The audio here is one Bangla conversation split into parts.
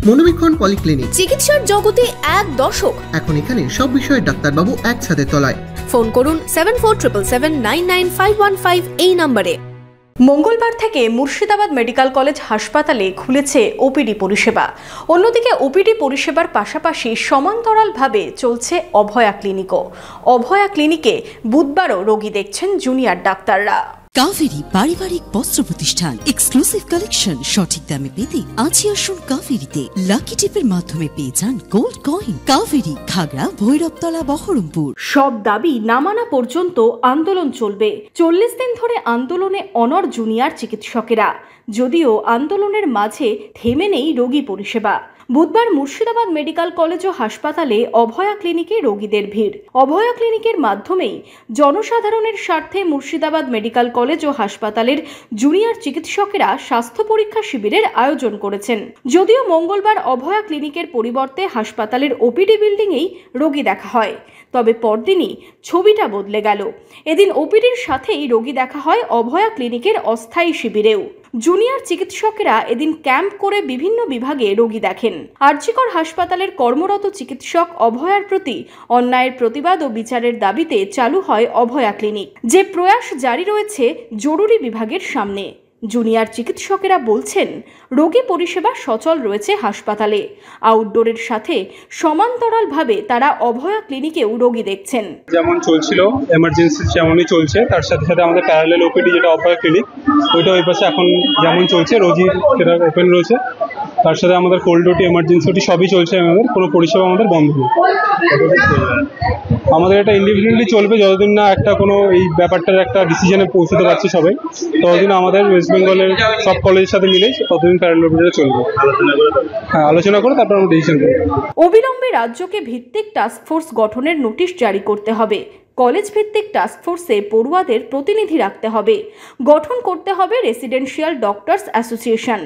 মনোবীক্ষণ পলিক্লিনিক, চিকিৎসার জগতে এক দশক। এখন এখানে সব বিষয়ে ডাক্তারবাবু একসাথে তলায়। ফোন করুন 7477999515 এই নম্বরে। মঙ্গলবার থেকে মুর্শিদাবাদ মেডিকেল কলেজ হাসপাতালে খুলেছে ওপিডি পরিষেবা। অন্যদিকে ওপিডি পরিষেবার পাশাপাশি সমান্তরালভাবে চলছে অভয়া ক্লিনিকও। অভয়া ক্লিনিকে বুধবারও রোগী দেখছেন জুনিয়র ডাক্তাররা। কাভেরি পারিবারিক বস্ত্র প্রতিষ্ঠান, এক্সক্লুসিভ কালেকশন সঠিক দামে পেতে আজই আসুন কাভেরিতে। লাকি টিপের মাধ্যমে পেয়ে যান গোল্ড কয়েন। কাভেরি, খাগড়া, ভৈরবতলা, বহরমপুর। সব দাবি না মানা পর্যন্ত আন্দোলন চলবে। 40 দিন ধরে আন্দোলনে অনড় জুনিয়র চিকিৎসকেরা। যদিও আন্দোলনের মাঝে থেমে নেই রোগী পরিষেবা। বুধবার মুর্শিদাবাদ মেডিকেল কলেজ ও হাসপাতালে অভয়া ক্লিনিকে রোগীদের ভিড়। অভয়া ক্লিনিকের মাধ্যমেই জনসাধারণের স্বার্থে মুর্শিদাবাদ মেডিকেল কলেজ ও হাসপাতালের জুনিয়র চিকিৎসকেরা স্বাস্থ্য পরীক্ষা শিবিরের আয়োজন করেছেন। যদিও মঙ্গলবার অভয়া ক্লিনিকের পরিবর্তে হাসপাতালের ওপিডি বিল্ডিংয়েই রোগী দেখা হয়, তবে পরদিনই ছবিটা বদলে গেল। এদিন ওপিডির সাথেই রোগী দেখা হয় অভয়া ক্লিনিকের অস্থায়ী শিবিরেও। জুনিয়র চিকিৎসকেরা এদিন ক্যাম্প করে বিভিন্ন বিভাগে রোগী দেখেন। আরজিকর হাসপাতালের কর্মরত চিকিৎসক অভয়ার প্রতি অন্যায়ের প্রতিবাদ ও বিচারের দাবিতে চালু হয় অভয়া ক্লিনিক, যে প্রয়াস জারি রয়েছে জরুরি বিভাগের সামনে। জুনিয়র চিকিৎসকেরা বলছেন, রোগী পরিষেবা সচল রয়েছে হাসপাতালে। আউটডোরের সাথে সমান্তরালভাবে তারা অভয়া ক্লিনিকেও রোগী দেখছেন। যেমন চলছিল এমার্জেন্সি যেমনই চলছে, তার সাথে সাথে আমাদের প্যারালাল ওপিডি যেটা অভয়া ক্লিনিক, ওইটা ওই পাশে এখন যেমন চলছে রোগী সেটা ওপেন রয়েছে। তার সাথে আমাদের কোল্ড ওটি, এমার্জেন্সি ওটি সবই চলছে। আমাদের কোনো পরিষেবা আমাদের বন্ধ নেই। আমাদের এটা ইন্ডিভিজুয়ালি চলবে যতদিন না একটা কোনো এই ব্যাপারটার একটা ডিসিশনে পৌঁছতে পারছে সবাই, ততদিন আমাদের ওয়েস্ট বেঙ্গলের সব কলেজের সাথে মিলে ততদিন প্যারালাল ওপিডিটা চলবে। হ্যাঁ, আলোচনা করে তারপর আমরা ডিসিশন করব। অবিলম্বে রাজ্যকে ভিত্তিক টাস্কফোর্স গঠনের নোটিশ জারি করতে হবে। কলেজ ভিত্তিক টাস্কফোর্সে পড়ুয়াদের প্রতিনিধি রাখতে হবে। গঠন করতে হবে রেসিডেন্সিয়াল ডক্টরস অ্যাসোসিয়েশন।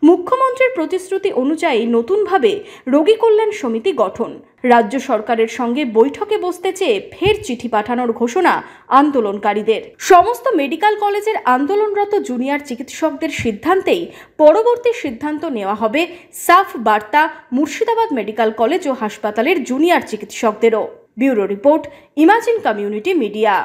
মুখ্যমন্ত্রীর প্রতিশ্রুতি অনুযায়ী নতুনভাবে রোগী কল্যাণ সমিতি গঠন। রাজ্য সরকারের সঙ্গে বৈঠকে বসতে চেয়ে ফের চিঠি পাঠানোর ঘোষণা আন্দোলনকারীদের। সমস্ত মেডিকেল কলেজের আন্দোলনরত জুনিয়র চিকিৎসকদের সিদ্ধান্তেই পরবর্তী সিদ্ধান্ত নেওয়া হবে। সাফ বার্তা মুর্শিদাবাদ মেডিকেল কলেজ ও হাসপাতালের জুনিয়র চিকিৎসকদেরও। Bureau report, imagine community media.